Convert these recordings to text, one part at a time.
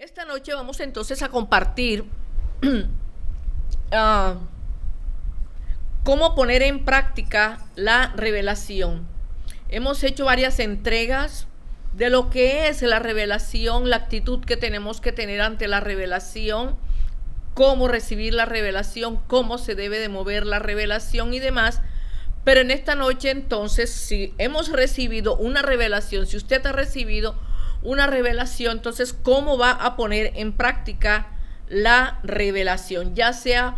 Esta noche vamos entonces a compartir cómo poner en práctica la revelación. Hemos hecho varias entregas de lo que es la revelación, la actitud que tenemos que tener ante la revelación, cómo recibir la revelación, cómo se debe de mover la revelación y demás. Pero en esta noche entonces, si hemos recibido una revelación, si usted ha recibido una revelación, entonces cómo va a poner en práctica la revelación, ya sea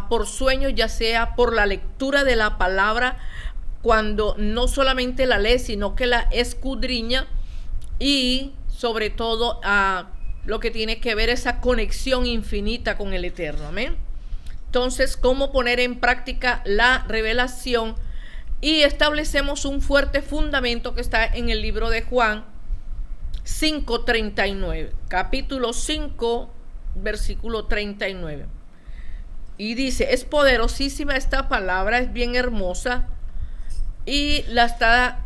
por sueño, ya sea por la lectura de la palabra, cuando no solamente la lee, sino que la escudriña, y sobre todo lo que tiene que ver esa conexión infinita con el Eterno. Amén. Entonces, cómo poner en práctica la revelación, y establecemos un fuerte fundamento que está en el libro de Juan 5:39, capítulo 5, versículo 39. Y dice, es poderosísima esta palabra, es bien hermosa, y la está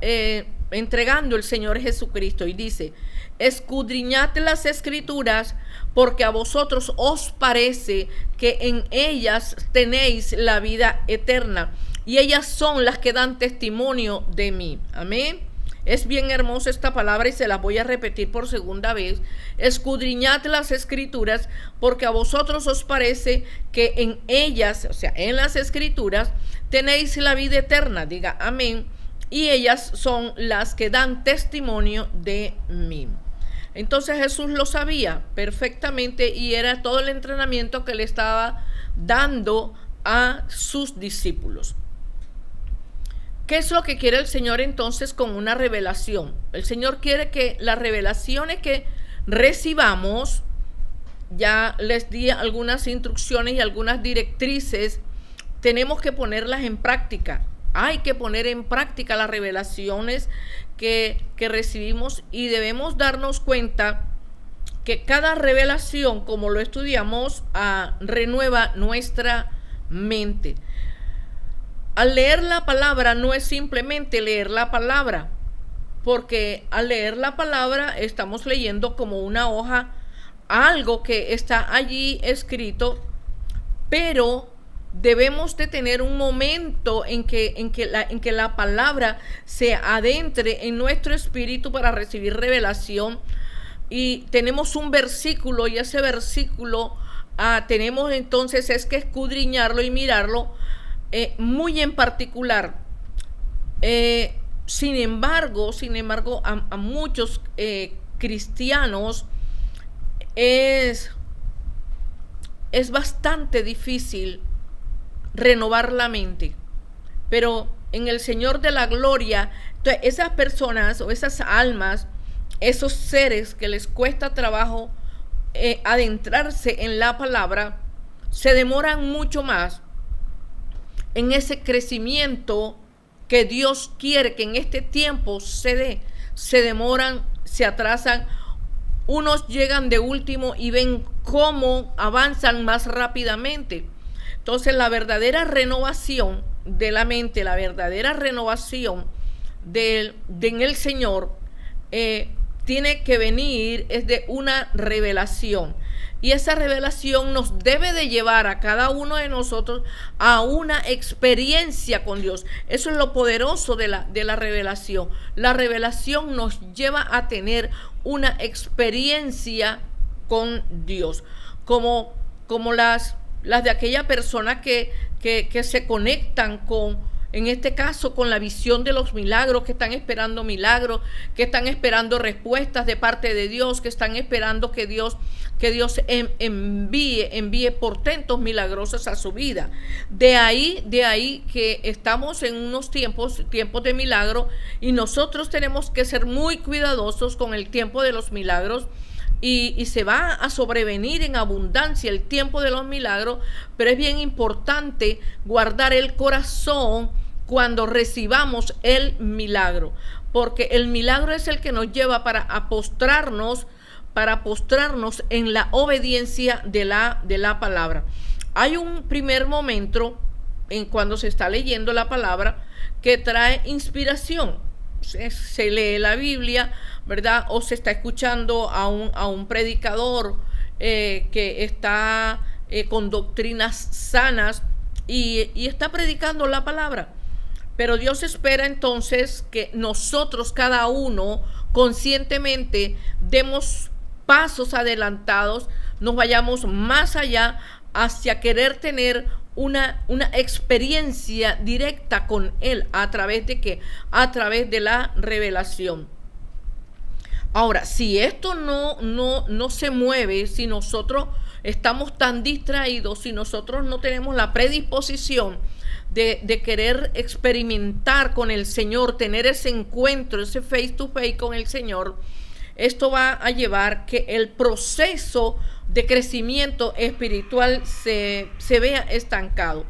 entregando el Señor Jesucristo, y dice, escudriñad las escrituras, porque a vosotros os parece que en ellas tenéis la vida eterna, y ellas son las que dan testimonio de mí. Amén. Es bien hermosa esta palabra y se la voy a repetir por segunda vez. Escudriñad las escrituras, porque a vosotros os parece que en ellas, o sea, en las escrituras, tenéis la vida eterna. Diga amén. Y ellas son las que dan testimonio de mí. Entonces Jesús lo sabía perfectamente, y era todo el entrenamiento que le estaba dando a sus discípulos. ¿Qué es lo que quiere el Señor entonces con una revelación? El Señor quiere que las revelaciones que recibamos, ya les di algunas instrucciones y algunas directrices, tenemos que ponerlas en práctica. Hay que poner en práctica las revelaciones que recibimos, y debemos darnos cuenta que cada revelación, como lo estudiamos, renueva nuestra mente. Al leer la palabra no es simplemente leer la palabra, porque al leer la palabra estamos leyendo como una hoja algo que está allí escrito, pero debemos de tener un momento en que la palabra se adentre en nuestro espíritu para recibir revelación. Y tenemos un versículo, y ese versículo tenemos entonces es que escudriñarlo y mirarlo muy en particular. Sin embargo, a muchos cristianos es bastante difícil renovar la mente, pero en el Señor de la gloria, esas personas o esas almas, esos seres que les cuesta trabajo adentrarse en la palabra, se demoran mucho más en ese crecimiento que Dios quiere que en este tiempo se dé. Se demoran, se atrasan, unos llegan de último y ven cómo avanzan más rápidamente. Entonces la verdadera renovación de la mente, la verdadera renovación en el Señor tiene que venir es de una revelación. Y esa revelación nos debe de llevar a cada uno de nosotros a una experiencia con Dios. Eso es lo poderoso de la revelación. La revelación nos lleva a tener una experiencia con Dios. Como las de aquella persona que se conectan con, en este caso, con la visión de los milagros, que están esperando milagros, que están esperando respuestas de parte de Dios, que están esperando que Dios envíe portentos milagrosos a su vida. De ahí que estamos en unos tiempos de milagro, y nosotros tenemos que ser muy cuidadosos con el tiempo de los milagros. Y se va a sobrevenir en abundancia el tiempo de los milagros, pero es bien importante guardar el corazón cuando recibamos el milagro, porque el milagro es el que nos lleva para postrarnos en la obediencia de la palabra. Hay un primer momento en cuando se está leyendo la palabra que trae inspiración. Se lee la Biblia, ¿verdad? O se está escuchando a un predicador que está con doctrinas sanas y está predicando la palabra. Pero Dios espera entonces que nosotros, cada uno, conscientemente demos pasos adelantados, nos vayamos más allá hacia querer tener una experiencia directa con Él. ¿A través de qué? A través de la revelación. Ahora, si esto no se mueve, si nosotros estamos tan distraídos, si nosotros no tenemos la predisposición de querer experimentar con el Señor, tener ese encuentro, ese face to face con el Señor, esto va a llevar que el proceso de crecimiento espiritual se vea estancado.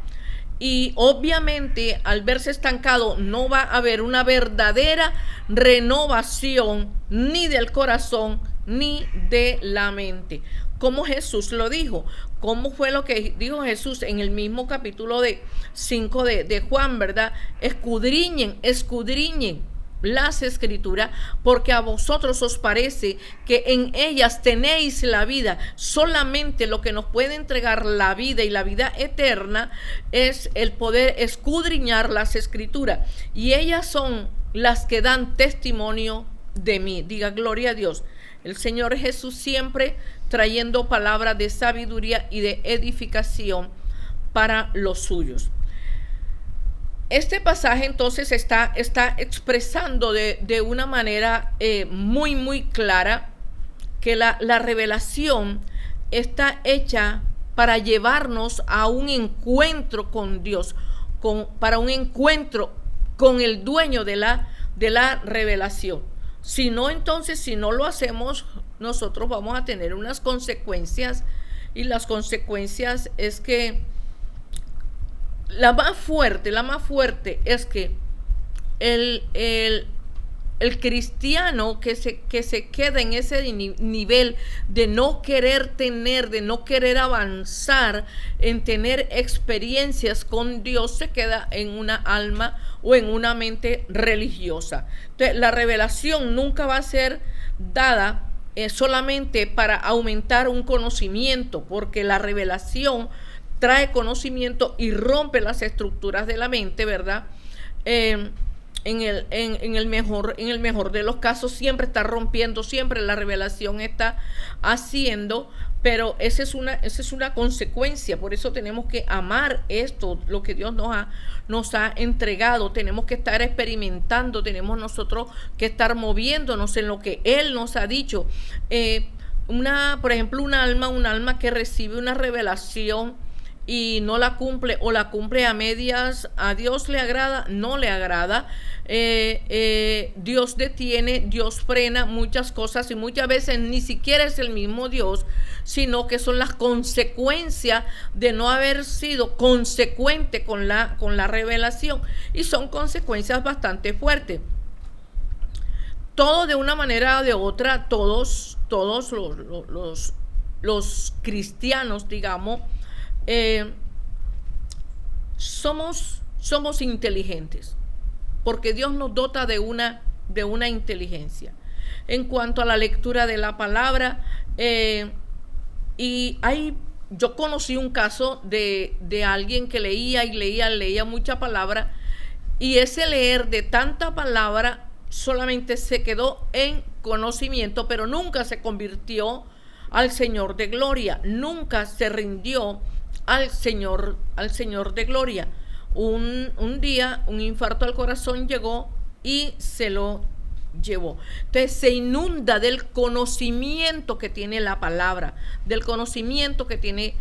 Y obviamente al verse estancado no va a haber una verdadera renovación ni del corazón ni de la mente. Como Jesús lo dijo. ¿Cómo fue lo que dijo Jesús en el mismo capítulo 5 de Juan, verdad? Escudriñen las escrituras, porque a vosotros os parece que en ellas tenéis la vida. Solamente lo que nos puede entregar la vida y la vida eterna es el poder escudriñar las escrituras, y ellas son las que dan testimonio de mí. Diga gloria a Dios. El Señor Jesús siempre trayendo palabras de sabiduría y de edificación para los suyos. Este pasaje entonces está expresando de una manera muy clara que la revelación está hecha para llevarnos a un encuentro con Dios, para un encuentro con el dueño de la revelación. Si no, entonces, si no lo hacemos, nosotros vamos a tener unas consecuencias, y las consecuencias es que la más fuerte es que el cristiano que se queda en ese nivel de no querer tener, de no querer avanzar en tener experiencias con Dios, se queda en una alma o en una mente religiosa. Entonces, la revelación nunca va a ser dada solamente para aumentar un conocimiento, porque la revelación trae conocimiento y rompe las estructuras de la mente, ¿verdad? En el mejor de los casos siempre está rompiendo, siempre la revelación está haciendo, pero esa es una consecuencia. Por eso tenemos que amar esto, lo que Dios nos ha entregado. Tenemos que estar experimentando, tenemos nosotros que estar moviéndonos en lo que Él nos ha dicho. Por ejemplo, un alma que recibe una revelación y no la cumple, o la cumple a medias, ¿a Dios le agrada? No le agrada. Dios detiene, Dios frena muchas cosas, y muchas veces ni siquiera es el mismo Dios, sino que son las consecuencias de no haber sido consecuente con la revelación, y son consecuencias bastante fuertes. Todo de una manera o de otra, todos los cristianos, digamos, somos inteligentes, porque Dios nos dota de una inteligencia en cuanto a la lectura de la palabra. Yo conocí un caso de alguien que leía mucha palabra, y ese leer de tanta palabra solamente se quedó en conocimiento, pero nunca se convirtió al Señor de gloria, nunca se rindió al Señor de gloria. Un día un infarto al corazón llegó y se lo llevó. Entonces se inunda del conocimiento que tiene la palabra, del conocimiento que tiene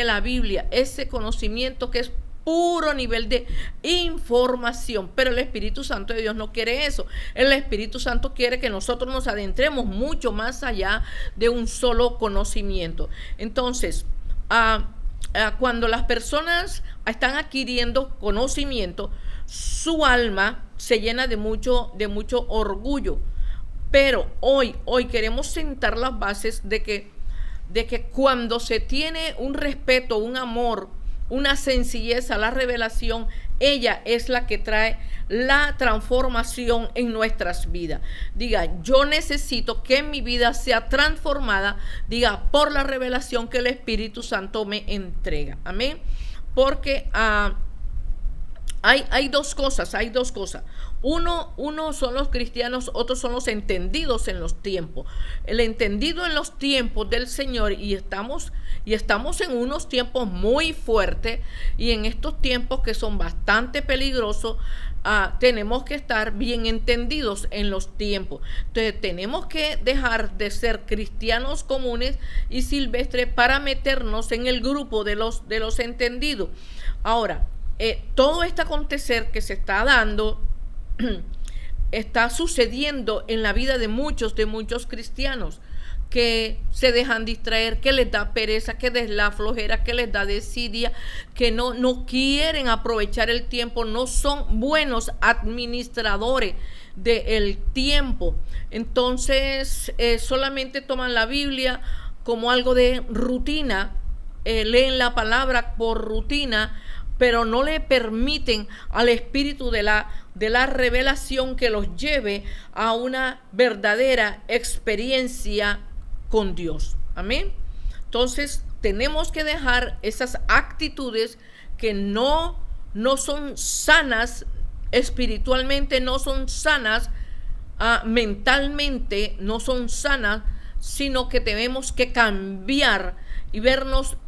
la Biblia, ese conocimiento que es puro nivel de información. Pero el Espíritu Santo de Dios no quiere eso. El Espíritu Santo quiere que nosotros nos adentremos mucho más allá de un solo conocimiento. Entonces, cuando las personas están adquiriendo conocimiento, su alma se llena de mucho orgullo. Pero hoy queremos sentar las bases de que cuando se tiene un respeto, un amor, una sencillez a la revelación, ella es la que trae la transformación en nuestras vidas. Diga, yo necesito que mi vida sea transformada, diga, por la revelación que el Espíritu Santo me entrega. Amén. Porque hay dos cosas. Uno son los cristianos, otros son los entendidos en los tiempos. El entendido en los tiempos del Señor, y estamos en unos tiempos muy fuertes, y en estos tiempos que son bastante peligrosos, tenemos que estar bien entendidos en los tiempos. Entonces tenemos que dejar de ser cristianos comunes y silvestres para meternos en el grupo de los entendidos. Ahora, todo este acontecer que se está dando está sucediendo en la vida de muchos cristianos que se dejan distraer, que les da pereza, que les da flojera, que les da desidia, que no quieren aprovechar el tiempo, no son buenos administradores del tiempo. Entonces solamente toman la Biblia como algo de rutina, leen la palabra por rutina, pero no le permiten al Espíritu de la revelación que los lleve a una verdadera experiencia con Dios. Amén. Entonces tenemos que dejar esas actitudes que no son sanas espiritualmente, no son sanas mentalmente, no son sanas, sino que tenemos que cambiar y vernos,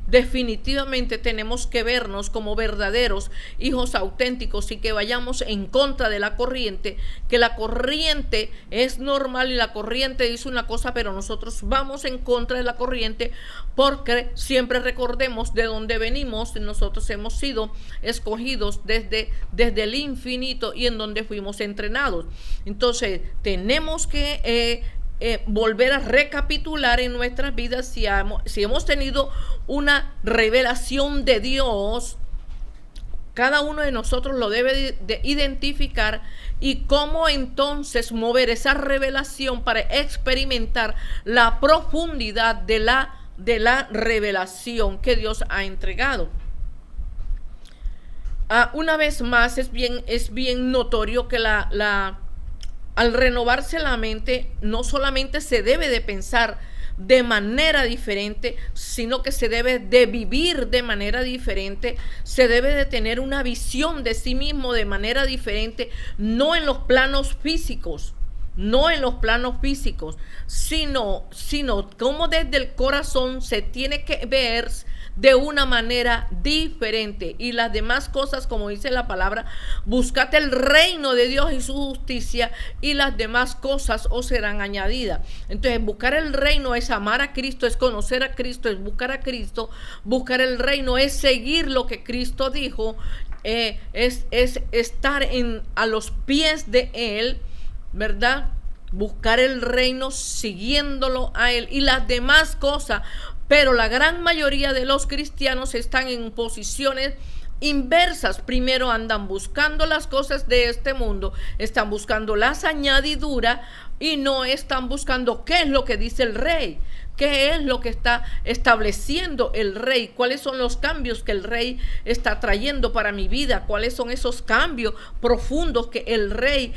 definitivamente tenemos que vernos como verdaderos hijos auténticos, y que vayamos en contra de la corriente, que la corriente es normal y la corriente dice una cosa, pero nosotros vamos en contra de la corriente, porque siempre recordemos de dónde venimos. Nosotros hemos sido escogidos desde el infinito y en donde fuimos entrenados. Entonces tenemos que volver a recapitular en nuestras vidas si hemos tenido una revelación de Dios. Cada uno de nosotros lo debe de identificar, y cómo entonces mover esa revelación para experimentar la profundidad de la revelación que Dios ha entregado. Una vez más, es bien notorio que al renovarse la mente, no solamente se debe de pensar de manera diferente, sino que se debe de vivir de manera diferente, se debe de tener una visión de sí mismo de manera diferente, no en los planos físicos, sino como desde el corazón se tiene que ver de una manera diferente. Y las demás cosas, como dice la palabra, buscad el reino de Dios y su justicia, y las demás cosas os serán añadidas. Entonces buscar el reino es amar a Cristo, es conocer a Cristo, es buscar a Cristo. Buscar el reino es seguir lo que Cristo dijo, es estar a los pies de Él, ¿verdad? Buscar el reino siguiéndolo a Él, y las demás cosas. Pero la gran mayoría de los cristianos están en posiciones inversas. Primero andan buscando las cosas de este mundo, están buscando las añadiduras, y no están buscando qué es lo que dice el Rey, qué es lo que está estableciendo el Rey, cuáles son los cambios que el Rey está trayendo para mi vida, cuáles son esos cambios profundos que el Rey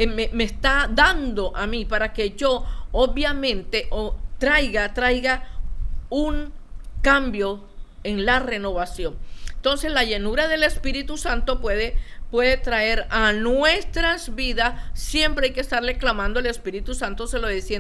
me está dando a mí, para que yo obviamente traiga un cambio en la renovación. Entonces la llenura del Espíritu Santo puede traer a nuestras vidas. Siempre hay que estarle clamando al Espíritu Santo, se lo decía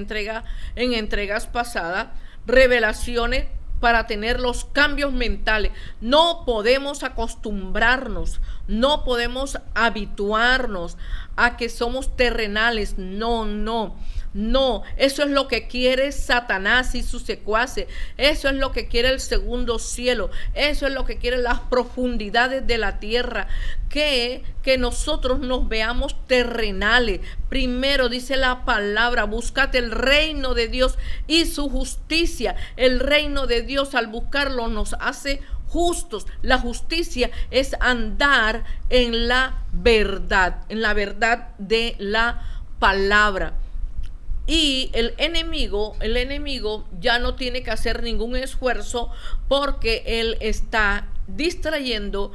en entregas pasadas, revelaciones para tener los cambios mentales. No podemos acostumbrarnos, no podemos habituarnos a que somos terrenales. No, eso es lo que quiere Satanás y sus secuaces, eso es lo que quiere el segundo cielo, eso es lo que quiere las profundidades de la tierra, que nosotros nos veamos terrenales. Primero dice la palabra, búscate el reino de Dios y su justicia. El reino de Dios, al buscarlo, nos hace justos. La justicia es andar en la verdad de la palabra. Y el enemigo ya no tiene que hacer ningún esfuerzo, porque él está distrayendo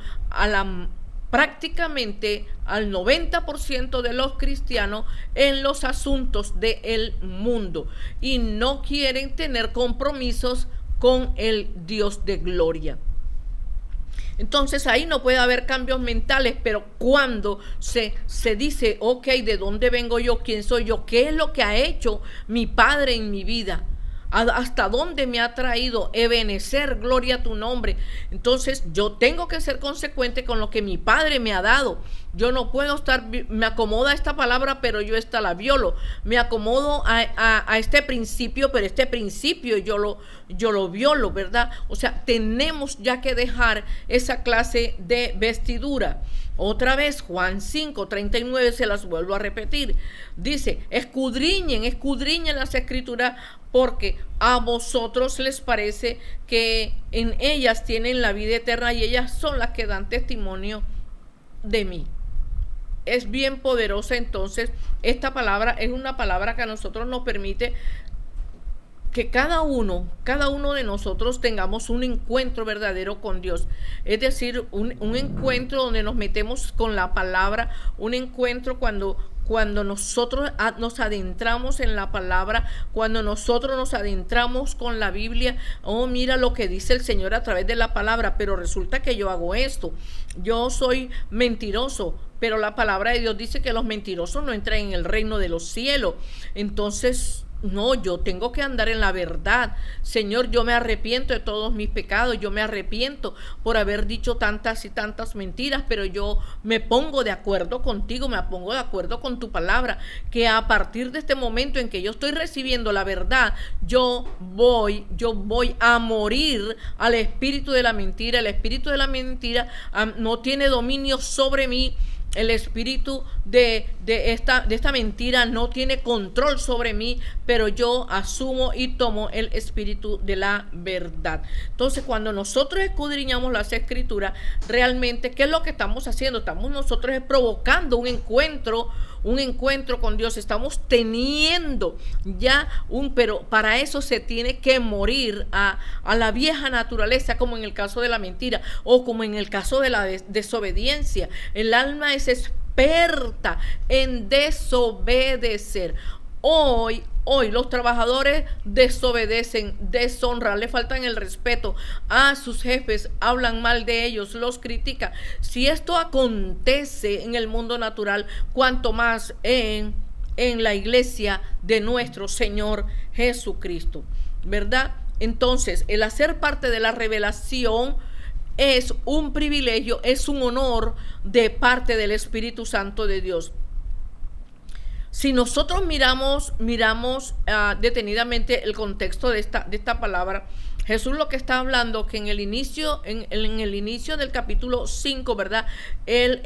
prácticamente al 90% de los cristianos en los asuntos del mundo y no quieren tener compromisos con el Dios de gloria. Entonces ahí no puede haber cambios mentales, pero cuando se dice, ok, ¿de dónde vengo yo? ¿Quién soy yo? ¿Qué es lo que ha hecho mi Padre en mi vida? ¿Hasta dónde me ha traído? Ebenecer, gloria a tu nombre. Entonces yo tengo que ser consecuente con lo que mi Padre me ha dado. Yo no puedo estar, me acomoda esta palabra, pero yo esta la violo. Me acomodo a este principio, pero este principio yo lo violo, ¿verdad? O sea, tenemos ya que dejar esa clase de vestidura. Otra vez, Juan 5:39, se las vuelvo a repetir. Dice, escudriñen las escrituras, porque a vosotros les parece que en ellas tienen la vida eterna y ellas son las que dan testimonio de mí. Es bien poderosa. Entonces esta palabra es una palabra que a nosotros nos permite que cada uno de nosotros tengamos un encuentro verdadero con Dios. Es decir, un encuentro donde nos metemos con la palabra, un encuentro cuando nosotros nos adentramos en la palabra, cuando nosotros nos adentramos con la Biblia. Oh, mira lo que dice el Señor a través de la palabra, pero resulta que yo hago esto, yo soy mentiroso, pero la palabra de Dios dice que los mentirosos no entran en el reino de los cielos. Entonces, no, yo tengo que andar en la verdad. Señor, yo me arrepiento de todos mis pecados, yo me arrepiento por haber dicho tantas y tantas mentiras, pero yo me pongo de acuerdo contigo, me pongo de acuerdo con tu palabra, que a partir de este momento en que yo estoy recibiendo la verdad, yo voy a morir al espíritu de la mentira. El espíritu de la mentira no tiene dominio sobre mí. El espíritu de esta mentira no tiene control sobre mí, pero yo asumo y tomo el espíritu de la verdad. Entonces, cuando nosotros escudriñamos las escrituras, realmente, ¿qué es lo que estamos haciendo? Estamos nosotros provocando un encuentro con Dios. Estamos teniendo ya pero para eso se tiene que morir a la vieja naturaleza, como en el caso de la mentira o como en el caso de la desobediencia. El alma es experta en desobedecer. Hoy los trabajadores desobedecen, deshonran, le faltan el respeto a sus jefes, hablan mal de ellos, los critican. Si esto acontece en el mundo natural, cuanto más en la iglesia de nuestro Señor Jesucristo, ¿verdad? Entonces, el hacer parte de la revelación es un privilegio, es un honor de parte del Espíritu Santo de Dios. Si nosotros miramos detenidamente el contexto de esta palabra, Jesús lo que está hablando, que en el inicio del capítulo 5, ¿verdad? Él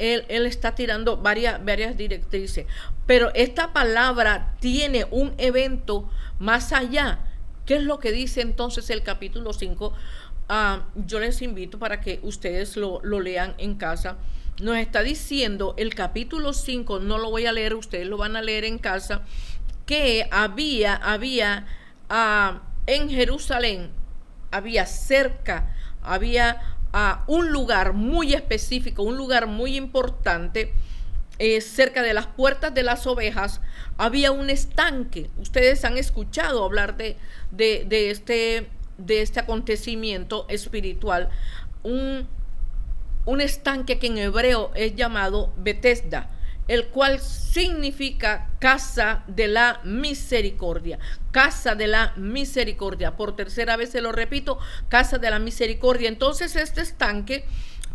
está tirando varias directrices, pero esta palabra tiene un evento más allá. ¿Qué es lo que dice entonces el capítulo 5? Yo les invito para que ustedes lo lean en casa. Nos está diciendo el capítulo 5, no lo voy a leer, ustedes lo van a leer en casa, que había en Jerusalén, había un lugar muy específico, un lugar muy importante, cerca de las puertas de las ovejas, había un estanque. Ustedes han escuchado hablar de este acontecimiento espiritual, un estanque que en hebreo es llamado Betesda, el cual significa casa de la misericordia. Casa de la misericordia. Por tercera vez se lo repito, casa de la misericordia. Entonces este estanque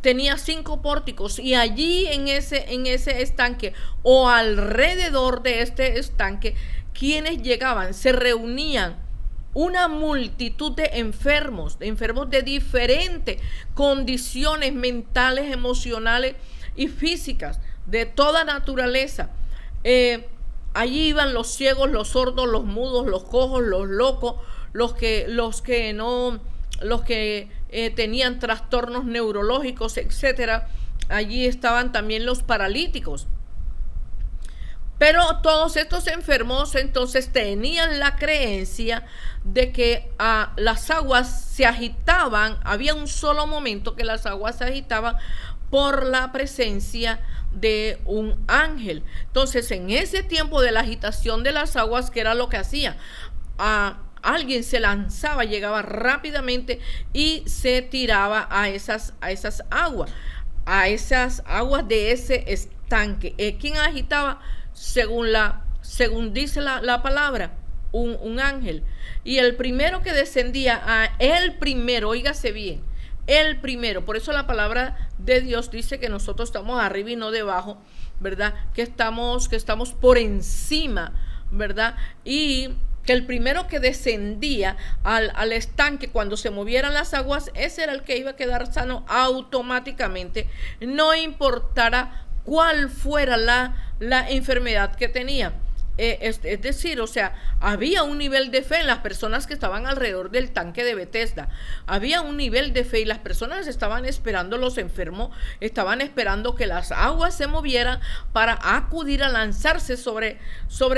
tenía 5 pórticos y allí en ese estanque o alrededor de este estanque, quienes llegaban, se reunían una multitud de enfermos de diferentes condiciones mentales, emocionales y físicas, de toda naturaleza. Allí iban los ciegos, los sordos, los mudos, los cojos, los locos, los que tenían trastornos neurológicos, etcétera. Allí estaban también los paralíticos. Pero todos estos enfermos entonces tenían la creencia de que las aguas se agitaban, había un solo momento que las aguas se agitaban por la presencia de un ángel. Entonces, en ese tiempo de la agitación de las aguas, ¿qué era lo que hacía? Alguien se lanzaba, llegaba rápidamente y se tiraba a esas aguas de ese estanque. ¿Quién agitaba? Según dice la palabra, un ángel. Y el primero que descendía, óigase bien, el primero. Por eso la palabra de Dios dice que nosotros estamos arriba y no debajo, ¿verdad? Que estamos por encima, ¿verdad? Y que el primero que descendía al estanque cuando se movieran las aguas, ese era el que iba a quedar sano automáticamente, no importara cuál fuera la enfermedad que tenía. Es decir, o sea, había un nivel de fe en las personas que estaban alrededor del tanque de Bethesda. Había un nivel de fe y las personas estaban esperando, los enfermos estaban esperando que las aguas se movieran para acudir a lanzarse sobre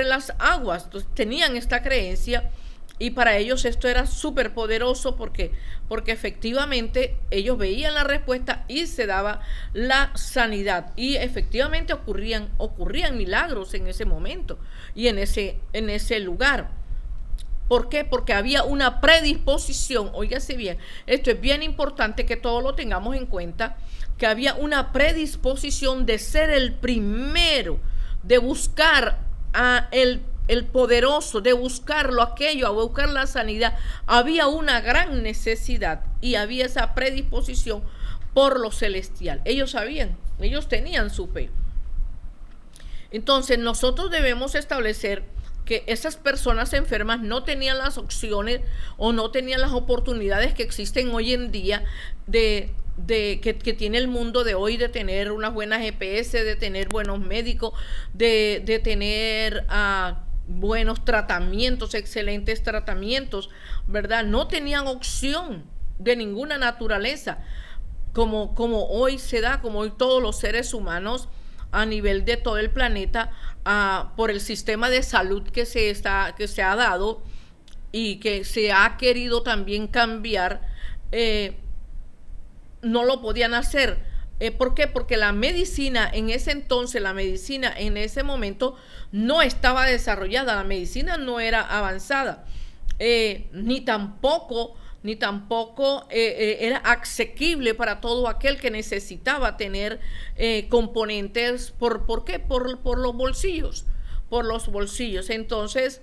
las aguas. Entonces, tenían esta creencia y para ellos esto era súper poderoso porque efectivamente ellos veían la respuesta y se daba la sanidad. Y efectivamente ocurrían milagros en ese momento y en ese lugar. ¿Por qué? Porque había una predisposición. Óigase bien, esto es bien importante que todos lo tengamos en cuenta, que había una predisposición de ser el primero, de buscar a el poderoso, de buscarlo aquello, a buscar la sanidad. Había una gran necesidad y había esa predisposición por lo celestial. Ellos sabían, ellos tenían su fe. Entonces nosotros debemos establecer que esas personas enfermas no tenían las opciones o no tenían las oportunidades que existen hoy en día que tiene el mundo de hoy, de tener unas buenas GPS, de tener buenos médicos, de tener buenos tratamientos, excelentes tratamientos, ¿verdad? No tenían opción de ninguna naturaleza, como hoy se da, como hoy todos los seres humanos a nivel de todo el planeta, por el sistema de salud que se ha dado y que se ha querido también cambiar, no lo podían hacer. ¿Por qué? Porque la medicina en ese entonces, la medicina en ese momento no estaba desarrollada, la medicina no era avanzada, ni tampoco era asequible para todo aquel que necesitaba tener componentes. ¿Por qué? Por los bolsillos, Entonces,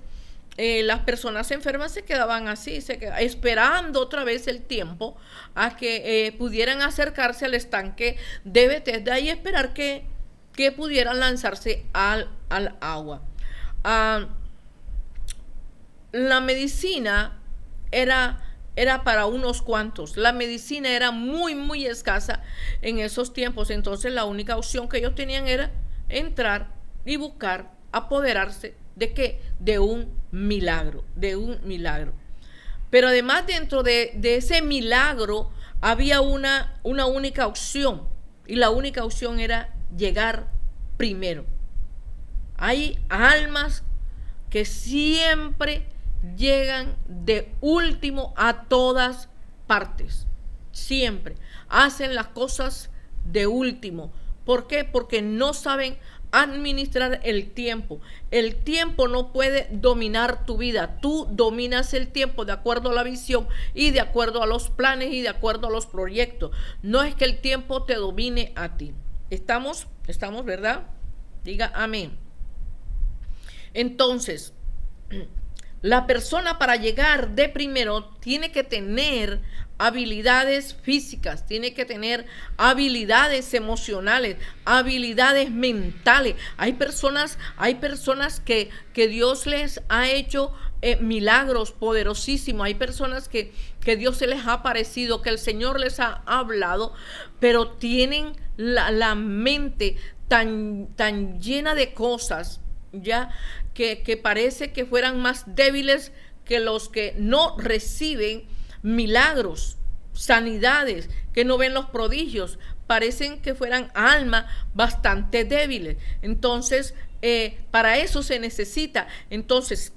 las personas enfermas se quedaban así, esperando otra vez el tiempo a que pudieran acercarse al estanque de Bethesda y esperar que pudieran lanzarse al agua. La medicina era para unos cuantos. La medicina era muy, muy escasa en esos tiempos. Entonces la única opción que ellos tenían era entrar y buscar apoderarse ¿de qué? De un milagro. Pero además dentro de ese milagro había una única opción, y la única opción era llegar primero. Hay almas que siempre llegan de último a todas partes, siempre hacen las cosas de último. ¿Por qué? Porque no saben administrar el tiempo. El tiempo no puede dominar tu vida. Tú dominas el tiempo de acuerdo a la visión y de acuerdo a los planes y de acuerdo a los proyectos. No es que el tiempo te domine a ti. ¿Estamos, verdad? Diga amén. Entonces, la persona para llegar de primero tiene que tener habilidades físicas, tiene que tener habilidades emocionales, habilidades mentales. Hay personas que Dios les ha hecho milagros poderosísimos. Hay personas que Dios se les ha aparecido, que el Señor les ha hablado, pero tienen la mente tan llena de cosas, ya que parece que fueran más débiles que los que no reciben milagros, sanidades, que no ven los prodigios. Parecen que fueran almas bastante débiles. Entonces, para eso se necesita. Entonces,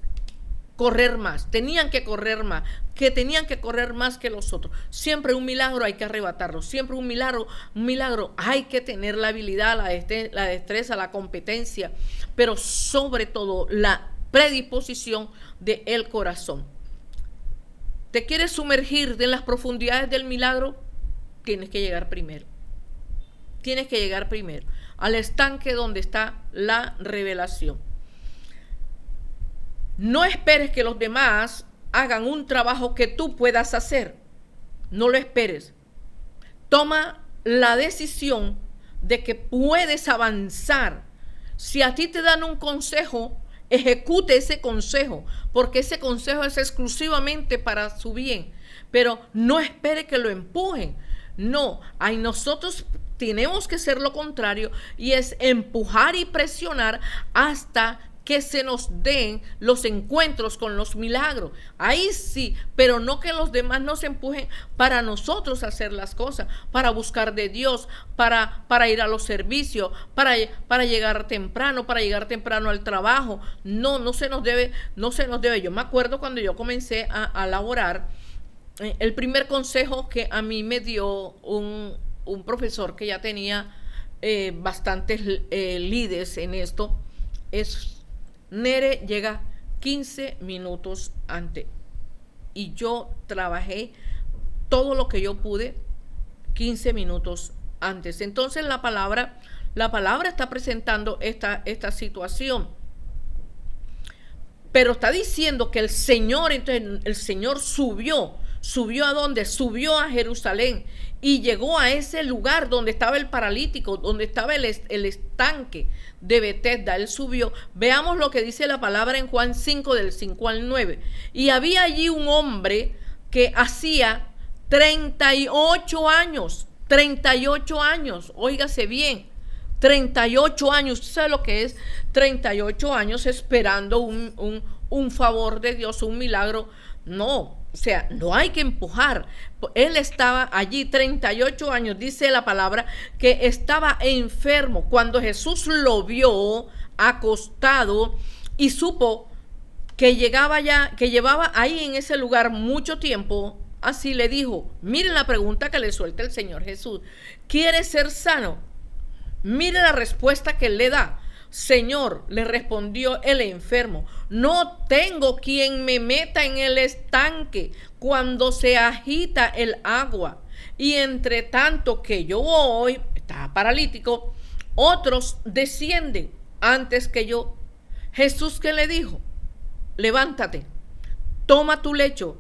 correr más, tenían que correr más, que tenían que correr más que los otros. Siempre un milagro hay que arrebatarlo, siempre un milagro hay que tener la habilidad, la destreza, la competencia, pero sobre todo la predisposición del corazón. ¿Te quieres sumergir en las profundidades del milagro? Tienes que llegar primero. Tienes que llegar primero al estanque donde está la revelación. No esperes que los demás hagan un trabajo que tú puedas hacer. No lo esperes. Toma la decisión de que puedes avanzar. Si a ti te dan un consejo, ejecute ese consejo, porque ese consejo es exclusivamente para su bien. Pero no espere que lo empujen. No, nosotros tenemos que ser lo contrario, y es empujar y presionar hasta que se nos den los encuentros con los milagros. Ahí sí, pero no que los demás nos empujen para nosotros hacer las cosas, para buscar de Dios, para ir a los servicios, para llegar temprano al trabajo. No se nos debe. Yo me acuerdo cuando yo comencé a laborar, el primer consejo que a mí me dio un profesor que ya tenía bastantes líderes en esto es: Nere, llega 15 minutos antes. Y yo trabajé todo lo que yo pude 15 minutos antes. Entonces la palabra está presentando esta situación. Pero está diciendo que el Señor, entonces el Señor subió ¿a dónde? Subió a Jerusalén y llegó a ese lugar donde estaba el paralítico, donde estaba el estanque de Betesda. Él subió. Veamos lo que dice la palabra en Juan 5, del 5 al 9. Y había allí un hombre que hacía 38 años, óigase bien, 38 años. ¿Usted sabe lo que es 38 años esperando un favor de Dios, un milagro? No. O sea, no hay que empujar. Él estaba allí 38 años, dice la palabra, que estaba enfermo. Cuando Jesús lo vio acostado y supo que llevaba ahí en ese lugar mucho tiempo, así le dijo. Miren la pregunta que le suelta el Señor Jesús: ¿quieres ser sano? Mire la respuesta que él le da. Señor, le respondió el enfermo, no tengo quien me meta en el estanque cuando se agita el agua. Y entre tanto que yo voy, estaba paralítico, otros descienden antes que yo. Jesús, ¿qué le dijo? Levántate, toma tu lecho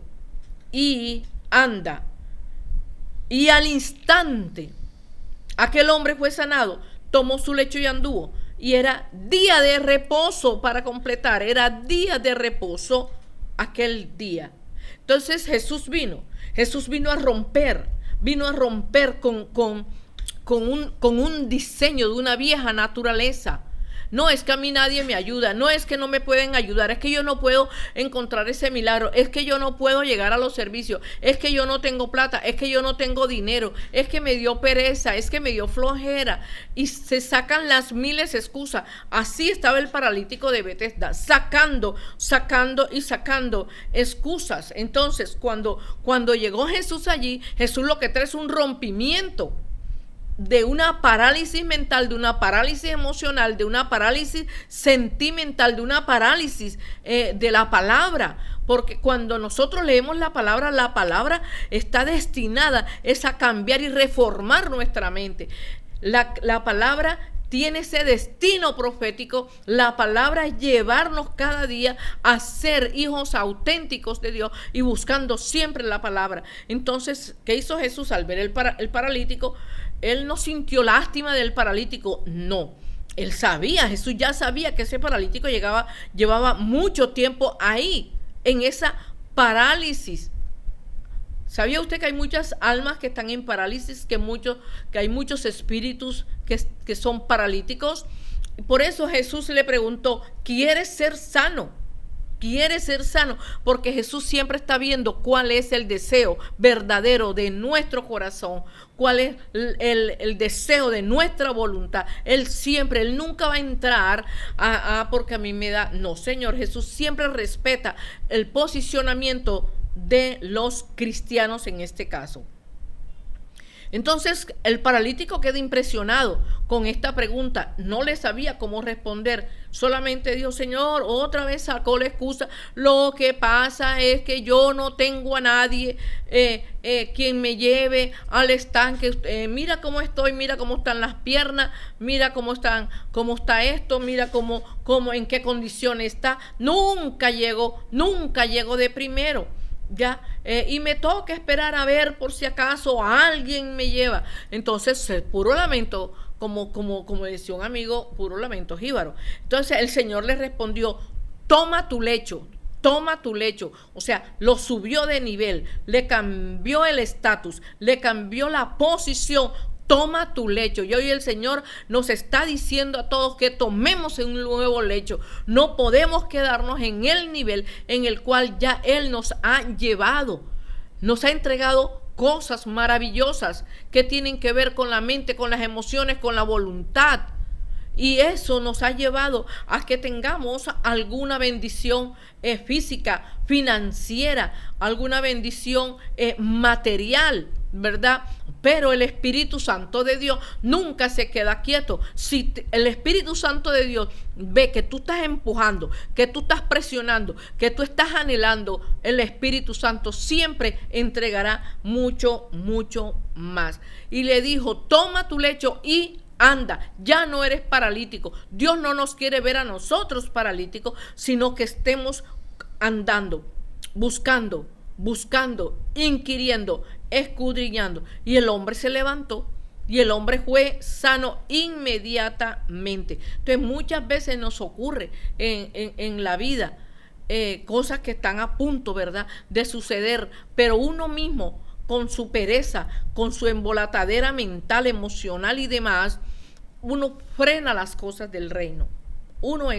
y anda. Y al instante, aquel hombre fue sanado, tomó su lecho y anduvo. Y era día de reposo, para completar, era día de reposo aquel día. Entonces Jesús vino a romper con un diseño de una vieja naturaleza. No es que a mí nadie me ayuda, no es que no me pueden ayudar, es que yo no puedo encontrar ese milagro, es que yo no puedo llegar a los servicios, es que yo no tengo plata, es que yo no tengo dinero, es que me dio pereza, es que me dio flojera, y se sacan las miles excusas. Así estaba el paralítico de Betesda, sacando excusas. Entonces, cuando llegó Jesús allí, Jesús lo que trae es un rompimiento de una parálisis mental, de una parálisis emocional, de una parálisis sentimental, de una parálisis de la palabra. Porque cuando nosotros leemos la palabra está destinada a cambiar y reformar nuestra mente. La palabra tiene ese destino profético. La palabra es llevarnos cada día a ser hijos auténticos de Dios y buscando siempre la palabra. Entonces, ¿qué hizo Jesús al ver el paralítico? Él no sintió lástima del paralítico, no. Él sabía, Jesús ya sabía que ese paralítico llevaba mucho tiempo ahí, en esa parálisis. ¿Sabía usted que hay muchas almas que están en parálisis, que hay muchos espíritus que son paralíticos? Por eso Jesús le preguntó: ¿quieres ser sano? quiere ser sano, porque Jesús siempre está viendo cuál es el deseo verdadero de nuestro corazón, cuál es el deseo de nuestra voluntad. Él nunca va a entrar porque a mí me da. No, Señor, Jesús siempre respeta el posicionamiento de los cristianos en este caso. Entonces el paralítico queda impresionado con esta pregunta, no le sabía cómo responder, solamente dijo: Señor, otra vez sacó la excusa, lo que pasa es que yo no tengo a nadie quien me lleve al estanque, mira cómo estoy, mira cómo están las piernas, mira cómo está esto, mira cómo en qué condiciones está, nunca llego de primero. Ya, y me toca esperar a ver por si acaso alguien me lleva. Entonces, puro lamento, como decía un amigo, puro lamento jíbaro. Entonces el Señor le respondió: toma tu lecho. O sea, lo subió de nivel, le cambió el estatus, le cambió la posición. Toma tu lecho. Y hoy el Señor nos está diciendo a todos que tomemos un nuevo lecho. No podemos quedarnos en el nivel en el cual ya Él nos ha llevado. Nos ha entregado cosas maravillosas que tienen que ver con la mente, con las emociones, con la voluntad. Y eso nos ha llevado a que tengamos alguna bendición física, financiera, alguna bendición material, ¿verdad? Pero el Espíritu Santo de Dios nunca se queda quieto. Si el Espíritu Santo de Dios ve que tú estás empujando, que tú estás presionando, que tú estás anhelando, el Espíritu Santo siempre entregará mucho, mucho más. Y le dijo: toma tu lecho y anda, ya no eres paralítico. Dios no nos quiere ver a nosotros paralíticos, sino que estemos andando, buscando, inquiriendo, escudriñando. Y el hombre se levantó y el hombre fue sano inmediatamente. Entonces muchas veces nos ocurre en la vida cosas que están a punto, ¿verdad?, de suceder, pero uno mismo, con su pereza, con su embolatadera mental, emocional y demás, uno frena las cosas del reino. No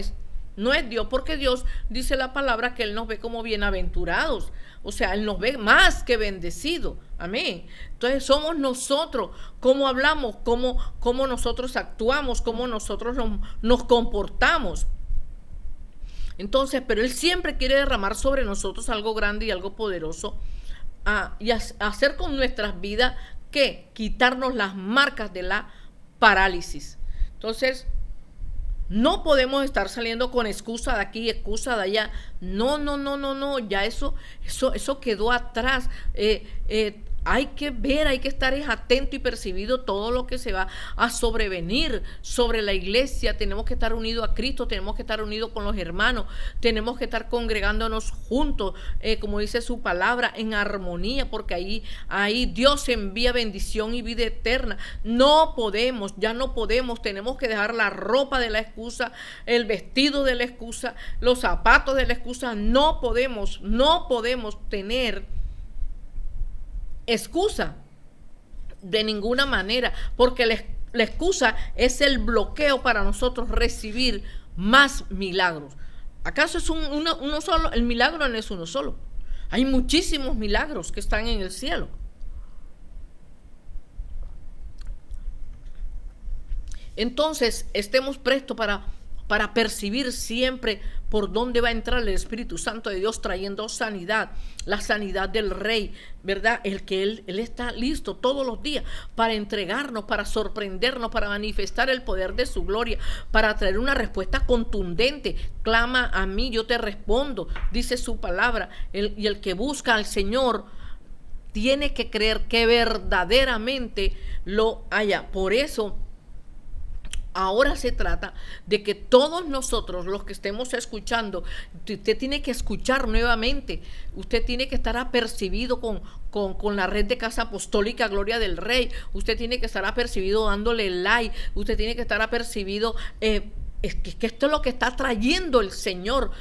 es Dios, porque Dios dice la palabra que Él nos ve como bienaventurados. O sea, Él nos ve más que bendecidos. Amén. Entonces somos nosotros, cómo hablamos, cómo nosotros actuamos, cómo nosotros nos comportamos. Entonces, pero Él siempre quiere derramar sobre nosotros algo grande y algo poderoso, y hacer con nuestras vidas que quitarnos las marcas de la parálisis. Entonces, no podemos estar saliendo con excusa de aquí, excusa de allá. No, ya eso quedó atrás. Hay que ver, hay que estar atento y percibido todo lo que se va a sobrevenir sobre la iglesia. Tenemos que estar unidos a Cristo, tenemos que estar unidos con los hermanos, tenemos que estar congregándonos juntos, como dice su palabra, en armonía, porque ahí Dios envía bendición y vida eterna. Ya no podemos, tenemos que dejar la ropa de la excusa, el vestido de la excusa, los zapatos de la excusa. No podemos tener excusa de ninguna manera, porque la excusa es el bloqueo para nosotros recibir más milagros. ¿Acaso es uno solo? El milagro no es uno solo. Hay muchísimos milagros que están en el cielo. Entonces, estemos prestos para percibir siempre por dónde va a entrar el Espíritu Santo de Dios trayendo sanidad, la sanidad del Rey, ¿verdad? Él está listo todos los días para entregarnos, para sorprendernos, para manifestar el poder de su gloria, para traer una respuesta contundente. Clama a mí, yo te respondo, dice su palabra. Y el que busca al Señor tiene que creer que verdaderamente lo haya. Por eso, ahora se trata de que todos nosotros, los que estemos escuchando, usted tiene que escuchar nuevamente, usted tiene que estar apercibido con la red de Casa Apostólica Gloria del Rey, usted tiene que estar apercibido dándole like, usted tiene que estar apercibido, que esto es lo que está trayendo el Señor.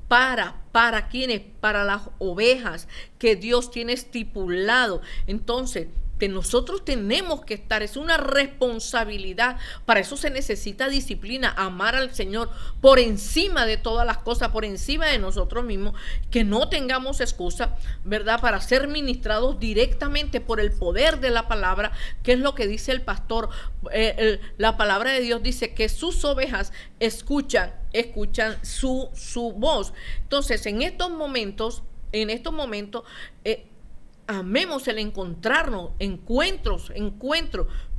¿Para quiénes? Para las ovejas que Dios tiene estipulado. Entonces, nosotros tenemos que estar, es una responsabilidad. Para eso se necesita disciplina, amar al Señor por encima de todas las cosas, por encima de nosotros mismos, que no tengamos excusa, ¿verdad? Para ser ministrados directamente por el poder de la palabra, que es lo que dice el pastor. La palabra de Dios dice que sus ovejas escuchan su voz. Entonces, en estos momentos, amemos el encontrarnos, encuentros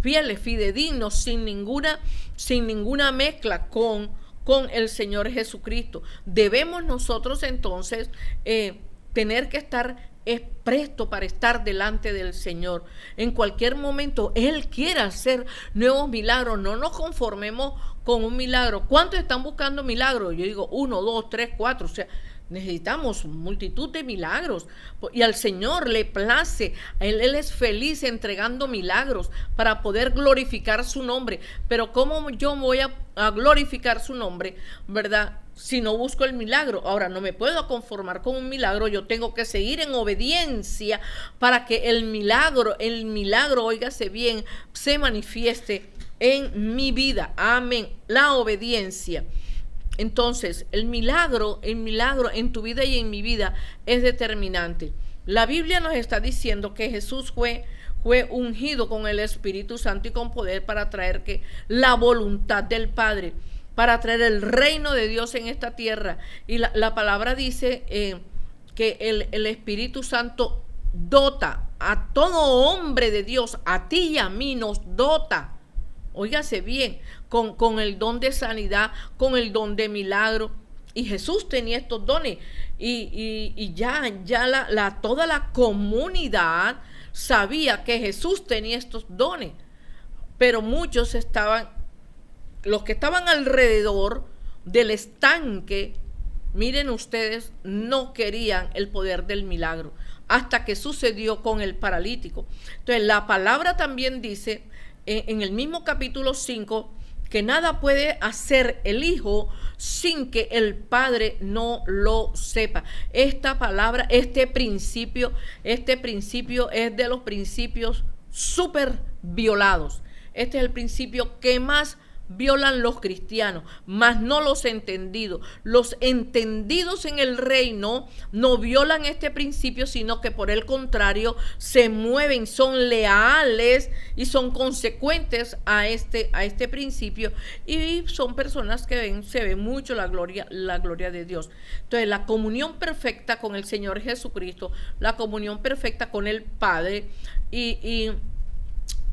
fieles, fidedignos, sin ninguna mezcla con el Señor Jesucristo. Debemos nosotros entonces tener que estar presto para estar delante del Señor. En cualquier momento Él quiere hacer nuevos milagros. No nos conformemos con un milagro. ¿Cuántos están buscando milagros? Yo digo 1, 2, 3, 4, o sea, necesitamos multitud de milagros, y al Señor le place, Él es feliz entregando milagros para poder glorificar su nombre. Pero ¿cómo yo voy a glorificar su nombre, verdad, si no busco el milagro? Ahora, no me puedo conformar con un milagro, yo tengo que seguir en obediencia para que el milagro, óigase bien, se manifieste en mi vida. Amén. La obediencia. Entonces, el milagro en tu vida y en mi vida es determinante. La Biblia nos está diciendo que Jesús fue ungido con el Espíritu Santo y con poder para traer la voluntad del Padre, para traer el reino de Dios en esta tierra. Y la palabra dice que el Espíritu Santo dota a todo hombre de Dios, a ti y a mí nos dota. Óigase bien, con el don de sanidad, con el don de milagro. Y Jesús tenía estos dones. Y ya toda la comunidad sabía que Jesús tenía estos dones. Pero muchos los que estaban alrededor del estanque, miren ustedes, no querían el poder del milagro. Hasta que sucedió con el paralítico. Entonces, la palabra también dice en el mismo capítulo 5, que nada puede hacer el Hijo sin que el Padre no lo sepa. Esta palabra, este principio es de los principios súper violados. Este es el principio que más violan los cristianos, mas no los entendidos. Los entendidos en el reino no violan este principio, sino que por el contrario se mueven, son leales y son consecuentes a este principio, y son personas que se ve mucho la gloria de Dios. Entonces, la comunión perfecta con el Señor Jesucristo, la comunión perfecta con el Padre y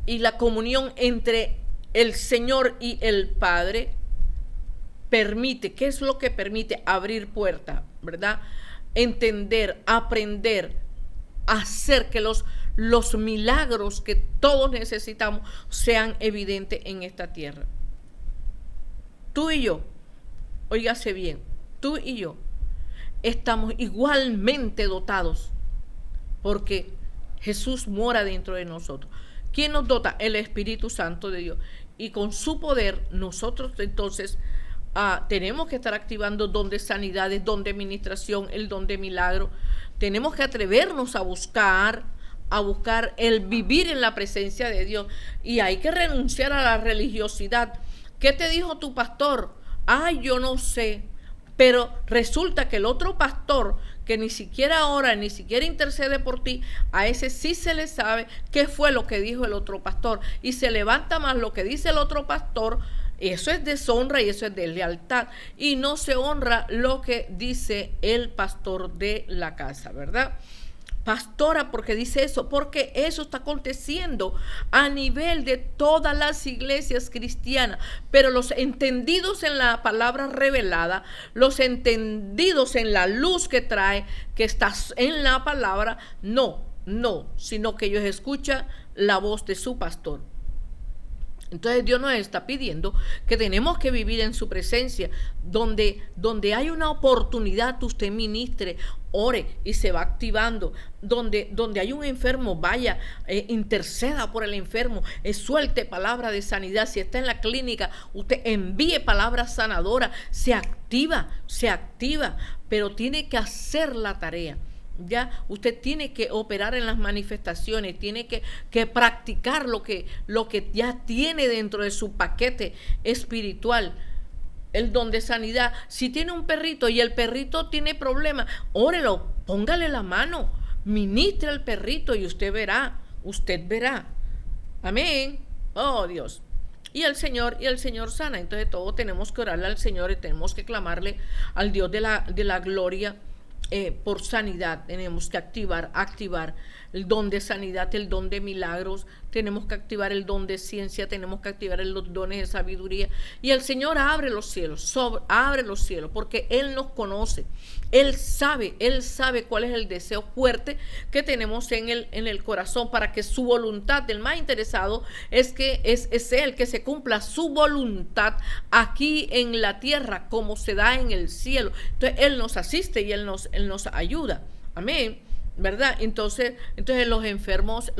la comunión entre el Señor y el Padre permite, ¿qué es lo que permite? Abrir puertas, ¿verdad? Entender, aprender, hacer que los milagros que todos necesitamos sean evidentes en esta tierra. Tú y yo, óigase bien, tú y yo estamos igualmente dotados porque Jesús mora dentro de nosotros. ¿Quién nos dota? El Espíritu Santo de Dios. Y con su poder nosotros entonces tenemos que estar activando don de sanidades, don de administración, el don de milagro. Tenemos que atrevernos a buscar el vivir en la presencia de Dios. Y hay que renunciar a la religiosidad. ¿Qué te dijo tu pastor? Ay, yo no sé. Pero resulta que el otro pastor, que ni siquiera ora, ni siquiera intercede por ti, a ese sí se le sabe qué fue lo que dijo el otro pastor, y se levanta más lo que dice el otro pastor. Eso es deshonra y eso es deslealtad, y no se honra lo que dice el pastor de la casa, ¿verdad? Pastora, ¿por qué dice eso? Porque eso está aconteciendo a nivel de todas las iglesias cristianas. Pero los entendidos en la palabra revelada, los entendidos en la luz que trae, que está en la palabra, no, sino que ellos escuchan la voz de su pastor. Entonces Dios nos está pidiendo que tenemos que vivir en su presencia, donde hay una oportunidad, usted ministre, ore y se va activando. Donde hay un enfermo, vaya, interceda por el enfermo, suelte palabra de sanidad. Si está en la clínica, usted envíe palabra sanadora, se activa, pero tiene que hacer la tarea. Ya, usted tiene que operar en las manifestaciones, tiene que practicar lo que ya tiene dentro de su paquete espiritual. El don de sanidad. Si tiene un perrito y el perrito tiene problemas, órelo, póngale la mano, ministre al perrito y usted verá. Amén. Oh, Dios. Y el Señor sana. Entonces todos tenemos que orarle al Señor y tenemos que clamarle al Dios de la gloria por sanidad. Tenemos que activar el don de sanidad, el don de milagros, tenemos que activar el don de ciencia, tenemos que activar los dones de sabiduría. Y el Señor abre los cielos, porque Él nos conoce. Él sabe cuál es el deseo fuerte que tenemos en el corazón, para que su voluntad, del más interesado, es Él, que se cumpla su voluntad aquí en la tierra como se da en el cielo. Entonces Él nos asiste y Él nos ayuda. Amén. ¿Verdad? Entonces los enfermos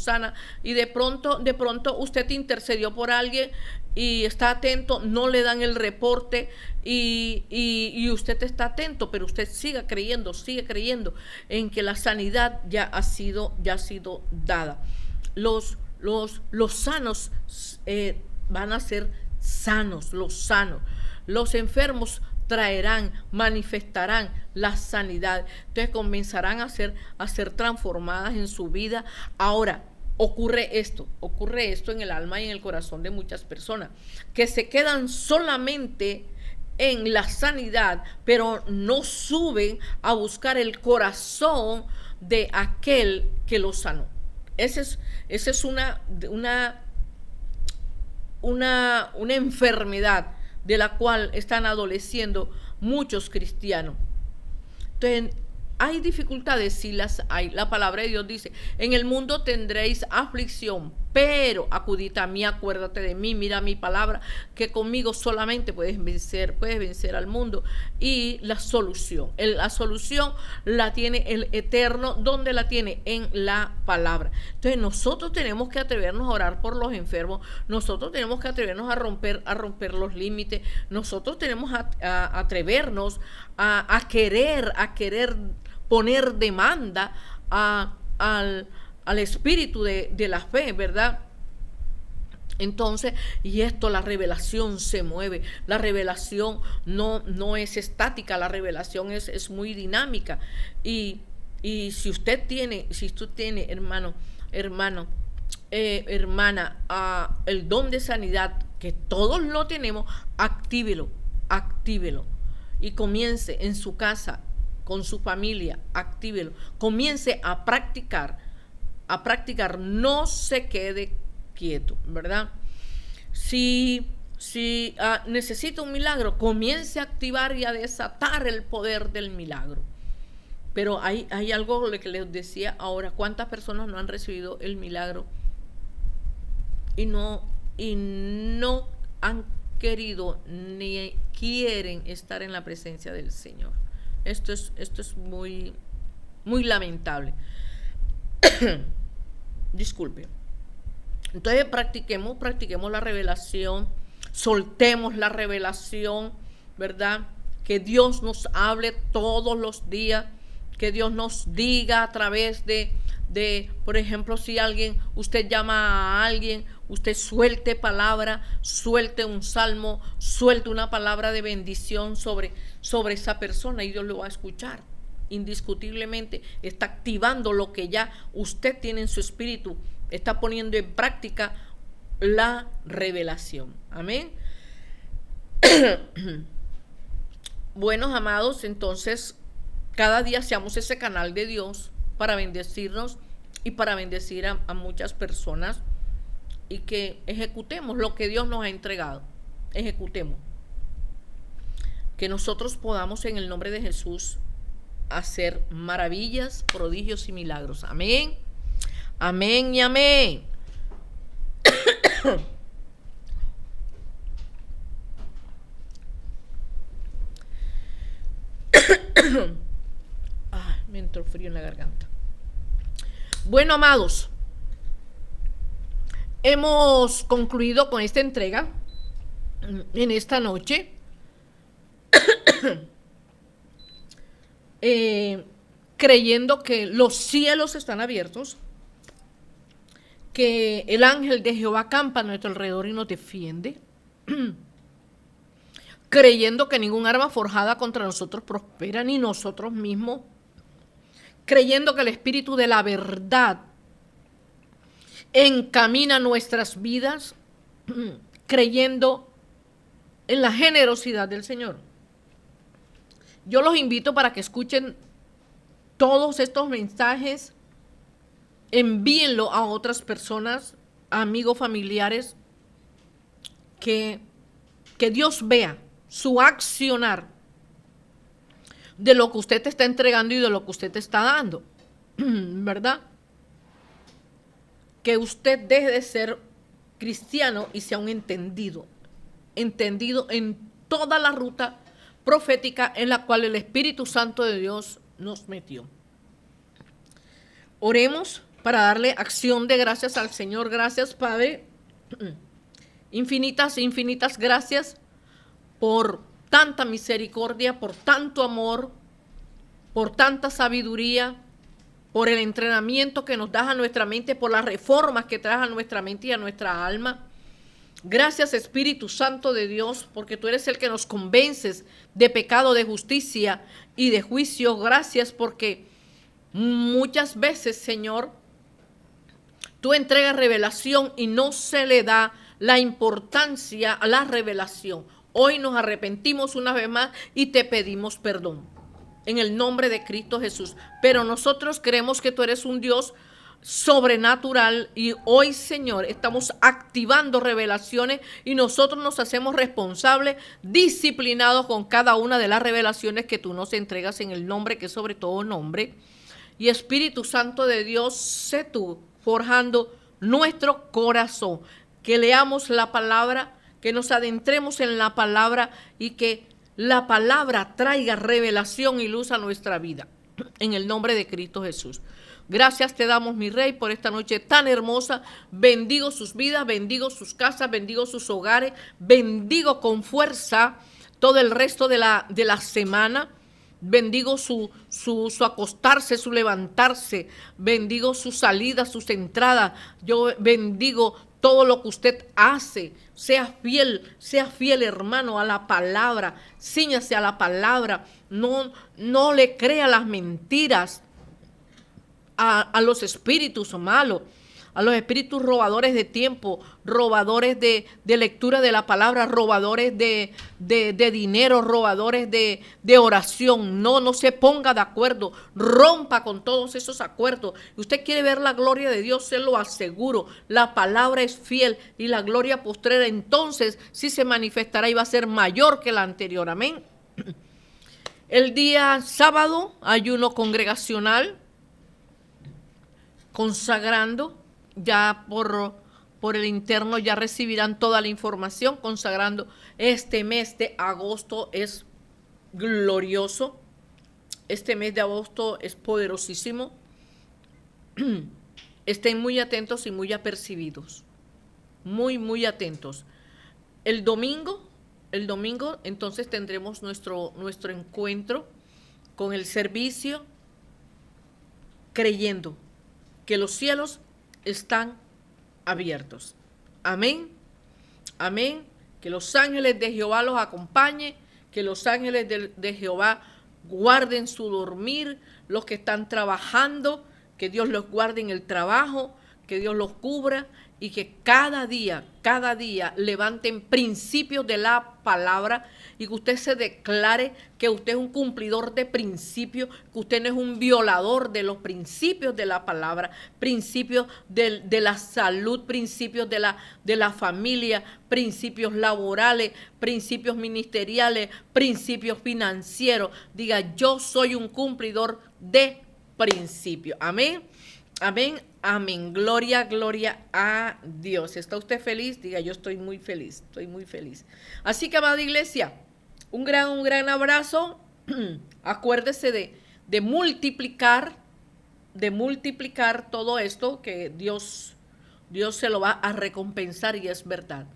sanan. Y de pronto usted intercedió por alguien y está atento, no le dan el reporte y usted está atento, pero usted sigue creyendo en que la sanidad ya ha sido dada. Los sanos van a ser sanos, los sanos. Los enfermos manifestarán la sanidad. Entonces comenzarán a ser transformadas en su vida. Ahora, ocurre esto en el alma y en el corazón de muchas personas, que se quedan solamente en la sanidad, pero no suben a buscar el corazón de aquel que los sanó. Esa es una enfermedad de la cual están adoleciendo muchos cristianos. Entonces, hay dificultades, sí las hay. La palabra de Dios dice: en el mundo tendréis aflicción, pero acudid a mí, acuérdate de mí, mira mi palabra, que conmigo solamente puedes vencer al mundo. Y la solución la tiene el Eterno. ¿Dónde la tiene? En la palabra. Entonces nosotros tenemos que atrevernos a orar por los enfermos, nosotros tenemos que atrevernos a romper los límites, nosotros tenemos a atrevernos a querer poner demanda al espíritu de la fe, ¿verdad? Entonces, la revelación se mueve. La revelación no es estática, la revelación es muy dinámica. Y si usted tiene, hermana, el don de sanidad, que todos lo tenemos, actívelo. Y comience en su casa, con su familia, actívelo. Comience a practicar, no se quede quieto, ¿verdad? Si necesita un milagro, comience a activar y a desatar el poder del milagro. Pero hay algo que les decía ahora: ¿cuántas personas no han recibido el milagro y no han querido ni quieren estar en la presencia del Señor? Esto es muy, muy lamentable. Disculpe. Entonces practiquemos la revelación, soltemos la revelación, ¿verdad? Que Dios nos hable todos los días, que Dios nos diga a través de por ejemplo, si usted llama a alguien, usted suelte palabra, suelte un salmo, suelte una palabra de bendición sobre esa persona, y Dios lo va a escuchar. Indiscutiblemente está activando lo que ya usted tiene en su espíritu, está poniendo en práctica la revelación. Amén. Buenos amados, entonces cada día seamos ese canal de Dios para bendecirnos y para bendecir a muchas personas, y que ejecutemos lo que Dios nos ha entregado. Ejecutemos. Que nosotros podamos, en el nombre de Jesús, hacer maravillas, prodigios y milagros. Amén. Amén y amén. Me entró frío en la garganta. Bueno, amados, hemos concluido con esta entrega en esta noche. creyendo que los cielos están abiertos, que el ángel de Jehová campa a nuestro alrededor y nos defiende, creyendo que ningún arma forjada contra nosotros prospera, ni nosotros mismos, creyendo que el Espíritu de la verdad encamina nuestras vidas, creyendo en la generosidad del Señor. Yo los invito para que escuchen todos estos mensajes, envíenlo a otras personas, amigos, familiares, que Dios vea su accionar de lo que usted te está entregando y de lo que usted te está dando, ¿verdad? Que usted deje de ser cristiano y sea un entendido en toda la ruta profética en la cual el Espíritu Santo de Dios nos metió. Oremos para darle acción de gracias al Señor. Gracias, Padre. Infinitas, infinitas gracias por tanta misericordia, por tanto amor, por tanta sabiduría, por el entrenamiento que nos das a nuestra mente, por las reformas que traes a nuestra mente y a nuestra alma. Gracias, Espíritu Santo de Dios, porque tú eres el que nos convences de pecado, de justicia y de juicio. Gracias porque muchas veces, Señor, tú entregas revelación y no se le da la importancia a la revelación. Hoy nos arrepentimos una vez más y te pedimos perdón en el nombre de Cristo Jesús. Pero nosotros creemos que tú eres un Dios sobrenatural y hoy, Señor, estamos activando revelaciones y nosotros nos hacemos responsables, disciplinados con cada una de las revelaciones que tú nos entregas en el nombre que es sobre todo nombre. Y Espíritu Santo de Dios, sé tú forjando nuestro corazón, que leamos la palabra, que nos adentremos en la palabra y que la palabra traiga revelación y luz a nuestra vida. En el nombre de Cristo Jesús. Gracias te damos, mi Rey, por esta noche tan hermosa. Bendigo sus vidas, bendigo sus casas, bendigo sus hogares, bendigo con fuerza todo el resto de la semana. Bendigo su acostarse, su levantarse, bendigo su salida, sus entradas. Yo bendigo todo lo que usted hace. Sea fiel, hermano, a la palabra. Cíñase a la palabra. No le crea las mentiras a los espíritus malos, a los espíritus robadores de tiempo, robadores de lectura de la palabra, robadores de dinero, robadores de oración. No se ponga de acuerdo, rompa con todos esos acuerdos. Usted quiere ver la gloria de Dios, se lo aseguro. La palabra es fiel y la gloria postrera entonces sí se manifestará y va a ser mayor que la anterior. Amén. El día sábado, ayuno congregacional, consagrando. Ya por el interno ya recibirán toda la información, consagrando. Este mes de agosto es glorioso. Este mes de agosto es poderosísimo. Estén muy atentos y muy apercibidos. Muy atentos. El domingo entonces tendremos nuestro encuentro con el servicio, creyendo que los cielos están abiertos. Amén. Amén. Que los ángeles de Jehová los acompañe, que los ángeles de Jehová guarden su dormir, los que están trabajando, que Dios los guarde en el trabajo, que Dios los cubra y que cada día levanten principios de la palabra y que usted se declare que usted es un cumplidor de principios, que usted no es un violador de los principios de la palabra, principios de la salud, principios de la familia, principios laborales, principios ministeriales, principios financieros. Diga, yo soy un cumplidor de principios. Amén. Amén, amén. Gloria a Dios. ¿Está usted feliz? Diga, yo estoy muy feliz, estoy muy feliz. Así que, amada iglesia, un gran abrazo. Acuérdese de multiplicar todo esto, que Dios se lo va a recompensar y es verdad.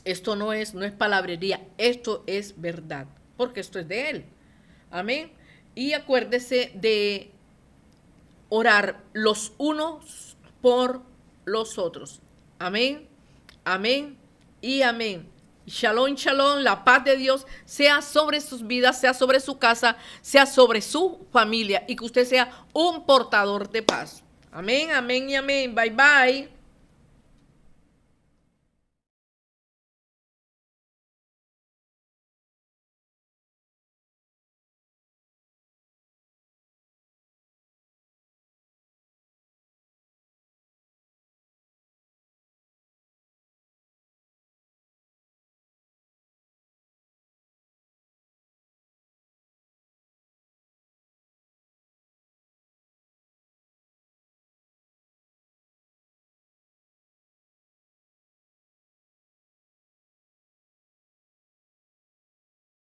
Esto no es palabrería, esto es verdad, porque esto es de Él. Amén. Y acuérdese de orar los unos por los otros. Amén, amén y amén. Shalom, shalom, la paz de Dios sea sobre sus vidas, sea sobre su casa, sea sobre su familia y que usted sea un portador de paz. Amén, amén y amén. Bye, bye.